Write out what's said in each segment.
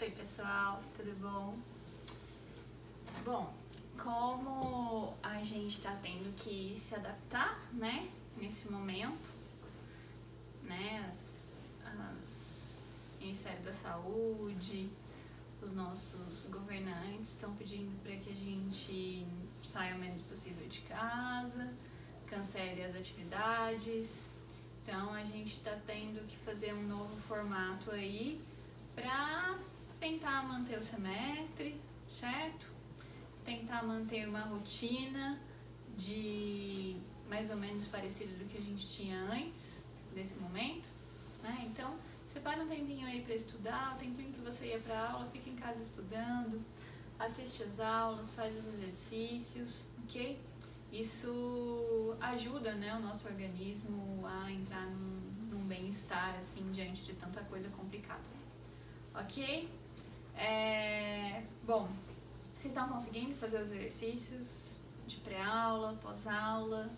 Oi pessoal, tudo bom? Bom, como a gente tá tendo que se adaptar, né, nesse momento, né, Ministério da Saúde, os nossos governantes estão pedindo para que a gente saia o menos possível de casa, cancele as atividades, então a gente está tendo que fazer um novo formato aí para tentar manter o semestre, certo? Tentar manter uma rotina de mais ou menos parecida do que a gente tinha antes desse momento, né? Então, separa um tempinho aí para estudar, o tempinho que você ia para aula, fica em casa estudando, assiste as aulas, faz os exercícios, ok? Isso ajuda, né, o nosso organismo a entrar num bem-estar, assim, diante de tanta coisa complicada, ok? Bom, vocês estão conseguindo fazer os exercícios de pré-aula, pós-aula?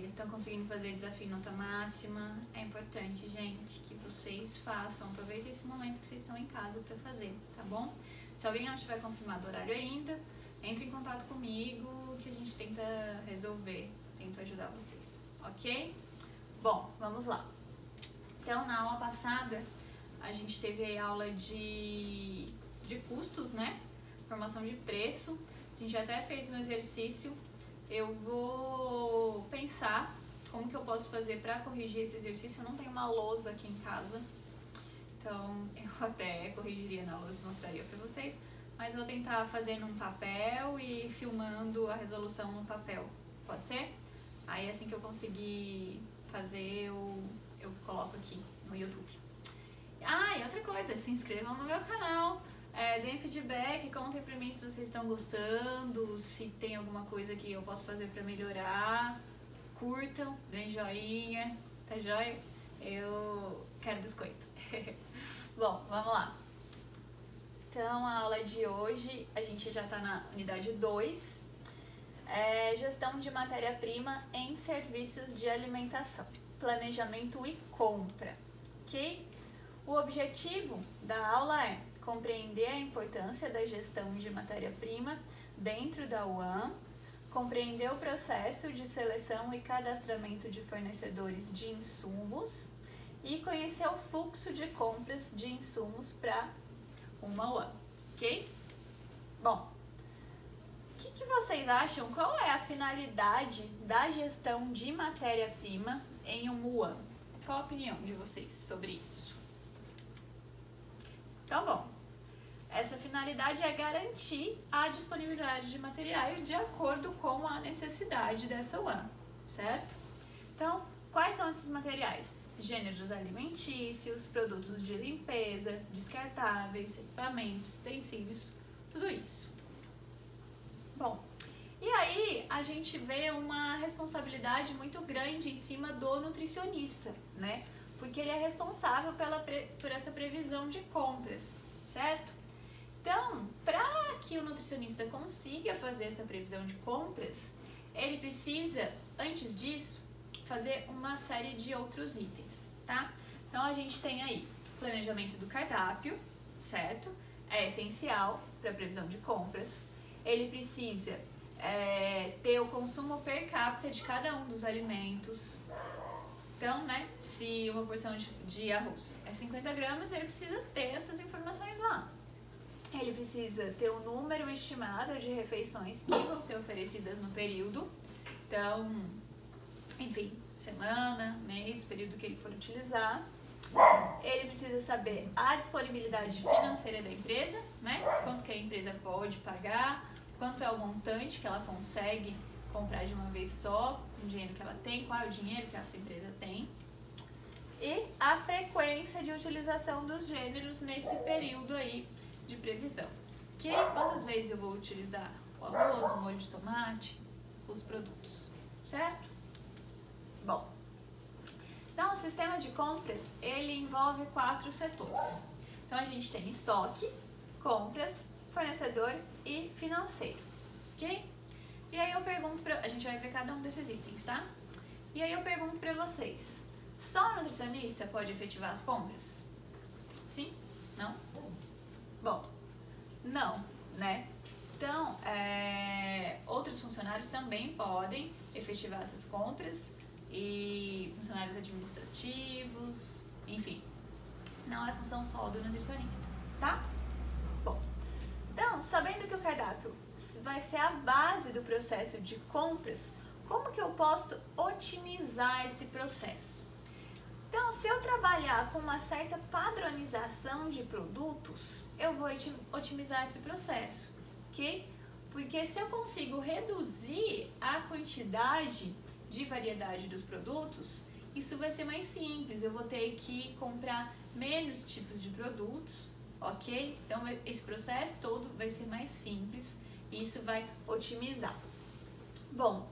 Estão conseguindo fazer desafio nota máxima? É importante, gente, que vocês façam. Aproveitem esse momento que vocês estão em casa para fazer, tá bom? Se alguém não tiver confirmado o horário ainda, entre em contato comigo que a gente tenta resolver, tento ajudar vocês, ok? Bom, vamos lá. Então, na aula passada, a gente teve a aula de custos, né? Formação de preço. A gente até fez um exercício. Eu vou pensar como que eu posso fazer para corrigir esse exercício. Eu não tenho uma lousa aqui em casa, então eu até corrigiria na lousa e mostraria para vocês, mas vou tentar fazer num papel e filmando a resolução no papel, pode ser? Aí assim que eu conseguir fazer, eu coloco aqui no YouTube. Ah, e outra coisa, se inscrevam no meu canal. Deem feedback, contem pra mim se vocês estão gostando, se tem alguma coisa que eu posso fazer pra melhorar. Curtam, deem joinha, tá joia? Eu quero biscoito. Bom, vamos lá. Então, a aula de hoje, a gente já tá na unidade 2. Gestão de matéria-prima em serviços de alimentação, planejamento e compra, ok? O objetivo da aula é compreender a importância da gestão de matéria-prima dentro da UAM, compreender o processo de seleção e cadastramento de fornecedores de insumos e conhecer o fluxo de compras de insumos para uma UAM, ok? Bom, o que vocês acham? Qual é a finalidade da gestão de matéria-prima em uma UAM? Qual a opinião de vocês sobre isso? Então, bom, essa finalidade é garantir a disponibilidade de materiais de acordo com a necessidade dessa UAM, certo? Então, quais são esses materiais? Gêneros alimentícios, produtos de limpeza, descartáveis, equipamentos, utensílios, tudo isso. Bom, e aí a gente vê uma responsabilidade muito grande em cima do nutricionista, né? Porque ele é responsável por essa previsão de compras, certo? Então, para que o nutricionista consiga fazer essa previsão de compras, ele precisa, antes disso, fazer uma série de outros itens, tá? Então, a gente tem aí planejamento do cardápio, certo? É essencial para a previsão de compras. Ele precisa ter o consumo per capita de cada um dos alimentos. Então, né, se uma porção de arroz é 50 gramas, ele precisa ter essas informações lá. Ele precisa ter o número estimado de refeições que vão ser oferecidas no período. Então, enfim, semana, mês, período que ele for utilizar. Ele precisa saber a disponibilidade financeira da empresa, né? Quanto que a empresa pode pagar, quanto é o montante que ela consegue comprar de uma vez só, com o dinheiro que ela tem, qual é o dinheiro que essa empresa tem. E a frequência de utilização dos gêneros nesse período aí de previsão. Que quantas vezes eu vou utilizar o arroz, o molho de tomate, os produtos, certo? Bom, então o sistema de compras, ele envolve 4 setores. Então a gente tem estoque, compras, fornecedor e financeiro, ok? E aí eu pergunto a gente vai ver cada um desses itens, tá? E aí eu pergunto pra vocês, só o nutricionista pode efetivar as compras? Sim? Não? Bom, não, né? Então, outros funcionários também podem efetivar essas compras e funcionários administrativos, enfim, não é função só do nutricionista, tá? Bom, então, sabendo que o cardápio vai ser a base do processo de compras, como que eu posso otimizar esse processo? Então, se eu trabalhar com uma certa padronização de produtos, eu vou otimizar esse processo, ok? Porque se eu consigo reduzir a quantidade de variedade dos produtos, isso vai ser mais simples. Eu vou ter que comprar menos tipos de produtos, ok? Então, esse processo todo vai ser mais simples e isso vai otimizar. Bom,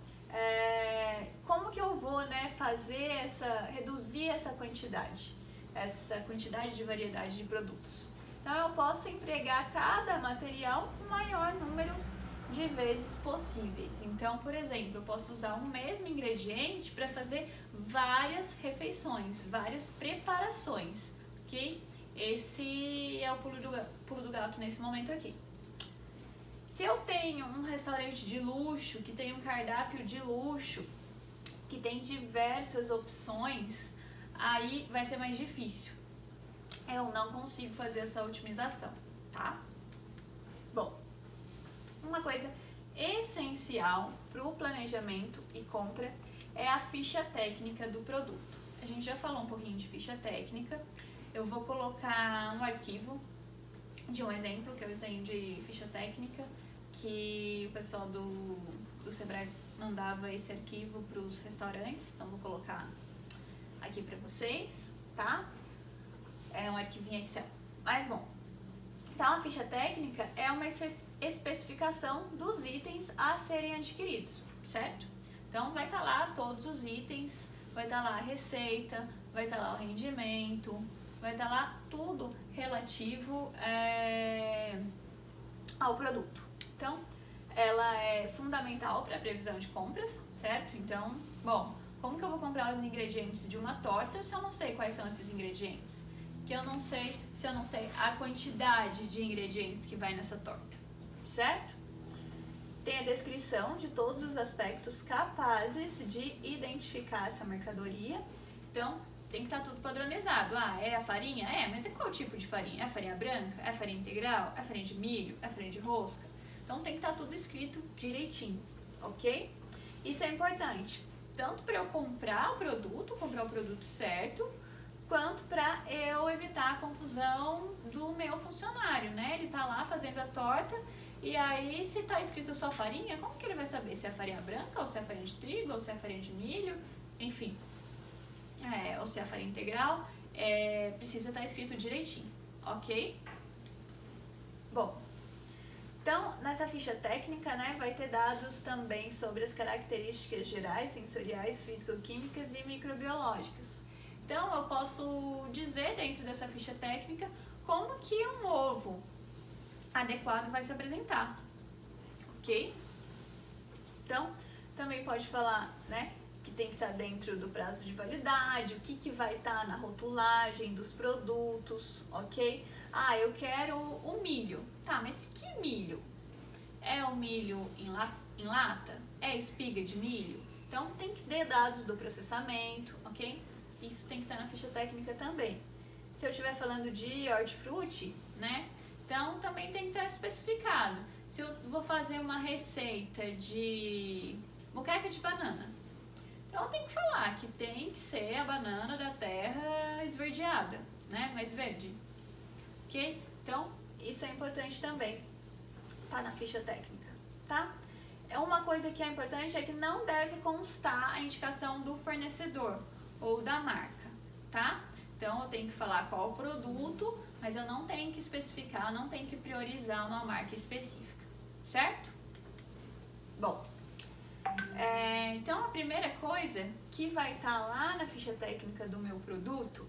como que eu vou, né, reduzir essa quantidade de variedade de produtos? Então, eu posso empregar cada material o maior número de vezes possíveis. Então, por exemplo, eu posso usar o mesmo ingrediente para fazer várias refeições, várias preparações, ok? Esse é o pulo do gato nesse momento aqui. Se eu tenho um restaurante de luxo, que tem um cardápio de luxo, que tem diversas opções, aí vai ser mais difícil. Eu não consigo fazer essa otimização, tá? Bom, uma coisa essencial para o planejamento e compra é a ficha técnica do produto. A gente já falou um pouquinho de ficha técnica. Eu vou colocar um arquivo de um exemplo que eu tenho de ficha técnica, que o pessoal do Sebrae mandava esse arquivo para os restaurantes, então vou colocar aqui para vocês, tá? É um arquivinho Excel. Mas bom, então a ficha técnica é uma especificação dos itens a serem adquiridos, certo? Então vai estar lá todos os itens, vai estar lá a receita, vai estar lá o rendimento, vai estar lá tudo relativo ao produto. Então, ela é fundamental para a previsão de compras, certo? Então, bom, como que eu vou comprar os ingredientes de uma torta se eu não sei quais são esses ingredientes? Que eu não sei, se eu não sei a quantidade de ingredientes que vai nessa torta, certo? Tem a descrição de todos os aspectos capazes de identificar essa mercadoria. Então, tem que estar tudo padronizado. Ah, é a farinha? É, mas é qual tipo de farinha? É a farinha branca? É a farinha integral? É a farinha de milho? É a farinha de rosca? Então tem que estar tudo escrito direitinho, ok? Isso é importante, tanto para eu comprar o produto certo, quanto para eu evitar a confusão do meu funcionário, né? Ele tá lá fazendo a torta e aí se tá escrito só farinha, como que ele vai saber se é farinha branca, ou se é farinha de trigo, ou se é farinha de milho, enfim, ou se é farinha integral, precisa estar escrito direitinho, ok? Bom, então, nessa ficha técnica, né, vai ter dados também sobre as características gerais, sensoriais, físico-químicas e microbiológicas. Então, eu posso dizer dentro dessa ficha técnica como que um ovo adequado vai se apresentar, ok? Então, também pode falar, né, que tem que estar dentro do prazo de validade, o que vai estar na rotulagem dos produtos, ok? Ah, eu quero o milho. Tá, mas que milho? É o milho em lata? É espiga de milho? Então, tem que ter dados do processamento, ok? Isso tem que estar na ficha técnica também. Se eu estiver falando de hortifruti, né? Então, também tem que estar especificado. Se eu vou fazer uma receita de moqueca de banana, então tem que falar que tem que ser a banana da terra esverdeada, né? Mais verde. Ok? Então, isso é importante também, tá na ficha técnica, tá? Uma coisa que é importante é que não deve constar a indicação do fornecedor ou da marca, tá? Então, eu tenho que falar qual o produto, mas eu não tenho que especificar, não tenho que priorizar uma marca específica, certo? Bom, então a primeira coisa que vai estar lá na ficha técnica do meu produto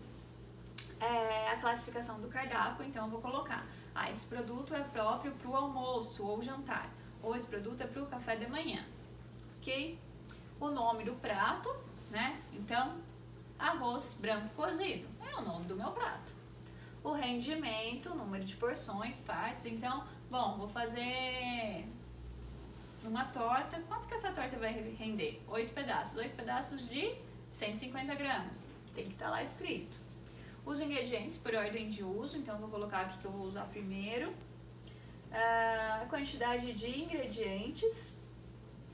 é a classificação do cardápio. Então eu vou colocar, esse produto é próprio para o almoço ou jantar, ou esse produto é para o café da manhã, ok? O nome do prato, né? Então, arroz branco cozido é o nome do meu prato. o rendimento, o número de porções, partes. Então, bom, vou fazer uma torta. Quanto que essa torta vai render? 8 pedaços. 8 pedaços de 150 gramas. Tem que estar lá escrito. Os ingredientes por ordem de uso. Então, eu vou colocar aqui que eu vou usar primeiro. A quantidade de ingredientes.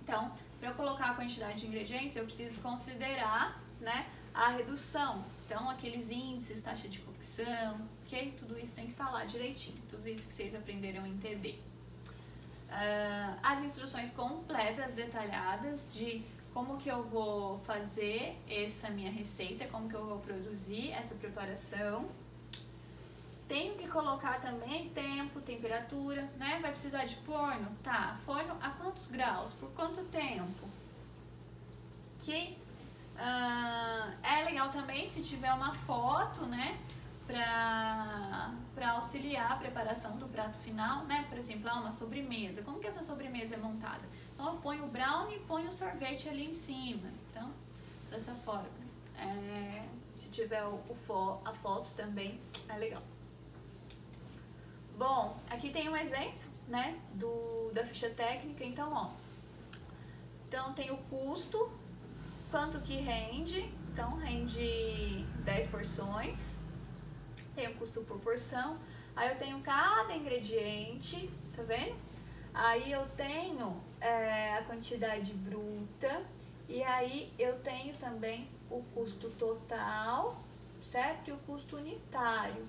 Então, para eu colocar a quantidade de ingredientes, eu preciso considerar, né, a redução. Então, aqueles índices, taxa de cocção, ok? Tudo isso tem que estar lá direitinho. Tudo isso que vocês aprenderam a entender. As instruções completas, detalhadas de como que eu vou fazer essa minha receita, como que eu vou produzir essa preparação. Tenho que colocar também tempo, temperatura, né? Vai precisar de forno? Tá, forno a quantos graus? Por quanto tempo? Que é legal também se tiver uma foto, né? Pra auxiliar a preparação do prato final, né? Por exemplo, uma sobremesa. Como que essa sobremesa é montada? Então, eu ponho o brownie e ponho o sorvete ali em cima. Então, dessa forma. Se tiver a foto também, é legal. Bom, aqui tem um exemplo, né, da ficha técnica. Então, ó, então tem o custo, quanto que rende. Então, rende 10 porções. Tem o custo por porção. Aí eu tenho cada ingrediente, tá vendo? Aí eu tenho a quantidade bruta. E aí eu tenho também o custo total, certo? E o custo unitário,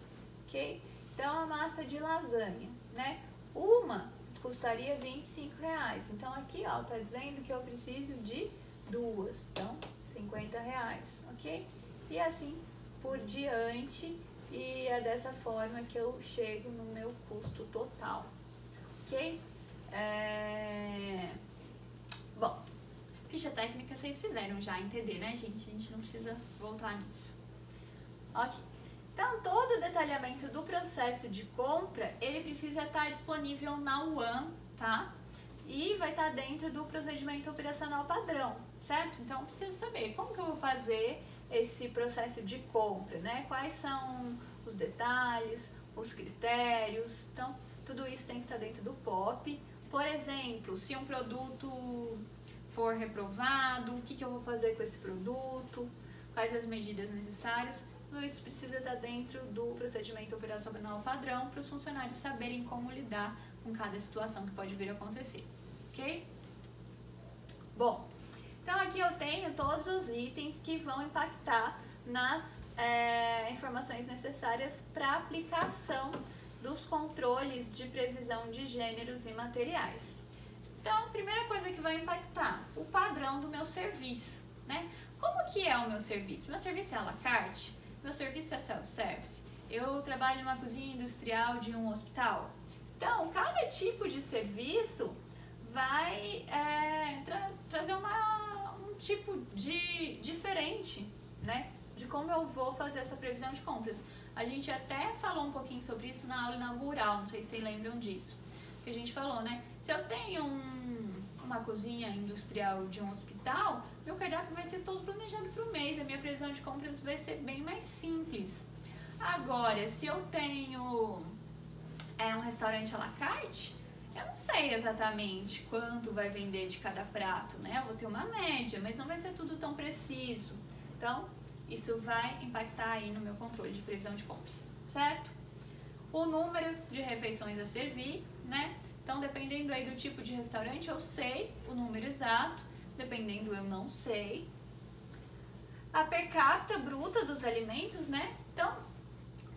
ok? Então, a massa de lasanha, né? Uma custaria R$25. Então, aqui, ó, tá dizendo que eu preciso de 2. Então, R$50, ok? E assim por diante. E é dessa forma que eu chego no meu custo total, ok? Bom, ficha técnica vocês fizeram já entender, né, gente? A gente não precisa voltar nisso. Ok. Então, todo o detalhamento do processo de compra, ele precisa estar disponível na UAM, tá? E vai estar dentro do procedimento operacional padrão, certo? Então, eu preciso saber como que eu vou fazer esse processo de compra, né? Quais são os detalhes, os critérios. Então, tudo isso tem que estar dentro do POP. Por exemplo, se um produto for reprovado, o que eu vou fazer com esse produto, quais as medidas necessárias. Tudo isso precisa estar dentro do procedimento operacional padrão para os funcionários saberem como lidar com cada situação que pode vir a acontecer, ok? Bom, então aqui eu tenho todos os itens que vão impactar nas informações necessárias para a aplicação dos controles de previsão de gêneros e materiais. Então, a primeira coisa que vai impactar, o padrão do meu serviço, né? Como que é o meu serviço? Meu serviço é à la carte? Meu serviço é self-service? Eu trabalho numa cozinha industrial de um hospital? Então, cada tipo de serviço vai trazer um tipo de diferente, né? De como eu vou fazer essa previsão de compras. A gente até falou um pouquinho sobre isso na aula inaugural, não sei se vocês lembram disso. Que a gente falou, né? Se eu tenho uma cozinha industrial de um hospital, meu cardápio vai ser todo planejado para o mês, a minha previsão de compras vai ser bem mais simples. Agora, se eu tenho um restaurante à la carte, eu não sei exatamente quanto vai vender de cada prato, né? Eu vou ter uma média, mas não vai ser tudo tão preciso. Então, isso vai impactar aí no meu controle de previsão de compras, certo? O número de refeições a servir, né? Então, dependendo aí do tipo de restaurante, eu sei o número exato, dependendo eu não sei. A per capita bruta dos alimentos, né? Então,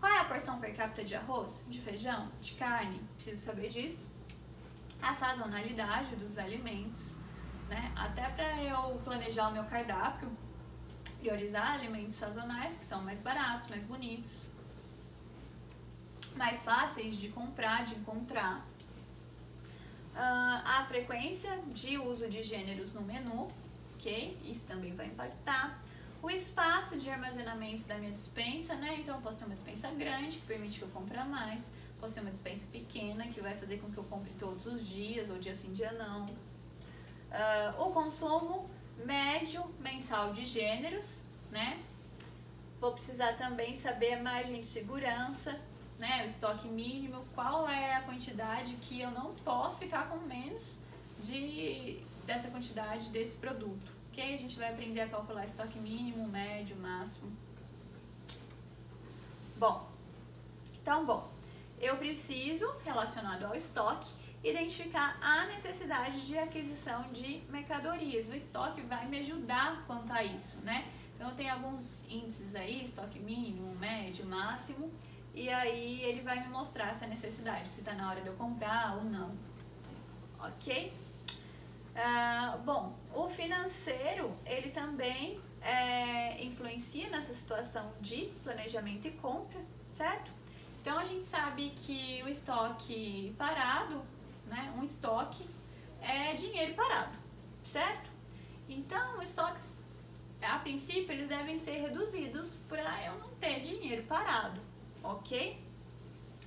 qual é a porção per capita de arroz, de feijão, de carne? Preciso saber disso. A sazonalidade dos alimentos, né? Até para eu planejar o meu cardápio, priorizar alimentos sazonais, que são mais baratos, mais bonitos, mais fáceis de comprar, de encontrar. A frequência de uso de gêneros no menu, ok? Isso também vai impactar. O espaço de armazenamento da minha despensa, né? Então, eu posso ter uma despensa grande, que permite que eu compre mais. Posso ter uma despensa pequena, que vai fazer com que eu compre todos os dias, ou dia sim, dia não. O consumo médio mensal de gêneros, né? Vou precisar também saber a margem de segurança, né, o estoque mínimo, qual é a quantidade que eu não posso ficar com menos dessa quantidade desse produto. Ok? A gente vai aprender a calcular estoque mínimo, médio, máximo. Bom, eu preciso, relacionado ao estoque, identificar a necessidade de aquisição de mercadorias. O estoque vai me ajudar quanto a isso, né? Então, eu tenho alguns índices aí, estoque mínimo, médio, máximo, e aí ele vai me mostrar essa necessidade, se está na hora de eu comprar ou não, ok? Bom, o financeiro, ele também influencia nessa situação de planejamento e compra, certo? Então, a gente sabe que o estoque parado, né, um estoque é dinheiro parado, certo? Então, os estoques, a princípio, eles devem ser reduzidos para eu não ter dinheiro parado, ok?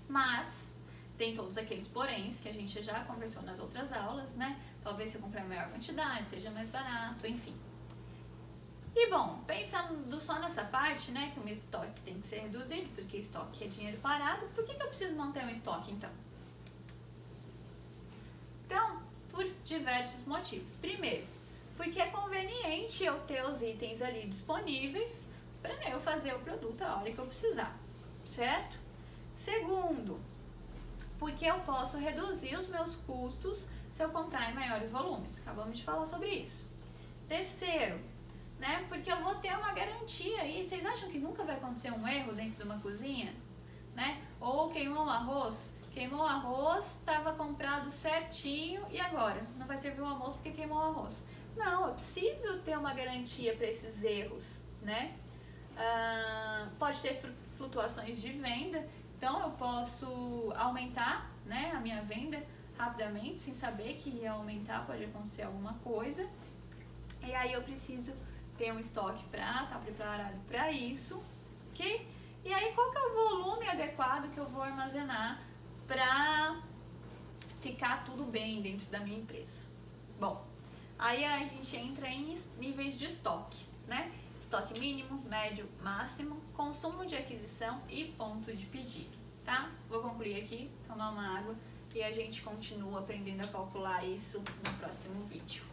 Mas tem todos aqueles poréns que a gente já conversou nas outras aulas, né? Talvez se eu comprar maior quantidade, seja mais barato, enfim. E bom, pensando só nessa parte, né, que o meu estoque tem que ser reduzido, porque estoque é dinheiro parado, por que eu preciso manter um estoque então? Então, por diversos motivos. Primeiro, porque é conveniente eu ter os itens ali disponíveis para eu fazer o produto a hora que eu precisar, certo? Segundo, porque eu posso reduzir os meus custos se eu comprar em maiores volumes. Acabamos de falar sobre isso. Terceiro, né, porque eu vou ter uma garantia aí. Vocês acham que nunca vai acontecer um erro dentro de uma cozinha? Né? Ou queimou o arroz, estava comprado certinho e agora? Não vai servir o almoço porque queimou o arroz. Não, eu preciso ter uma garantia para esses erros, né? Pode ter flutuações de venda, então eu posso aumentar, né, a minha venda rapidamente, sem saber que ia aumentar, pode acontecer alguma coisa. E aí eu preciso ter um estoque para estar preparado para isso, ok? E aí qual que é o volume adequado que eu vou armazenar para ficar tudo bem dentro da minha empresa? Bom, aí a gente entra em níveis de estoque, né? Estoque mínimo, médio, máximo, consumo de aquisição e ponto de pedido, tá? Vou concluir aqui, tomar uma água e a gente continua aprendendo a calcular isso no próximo vídeo.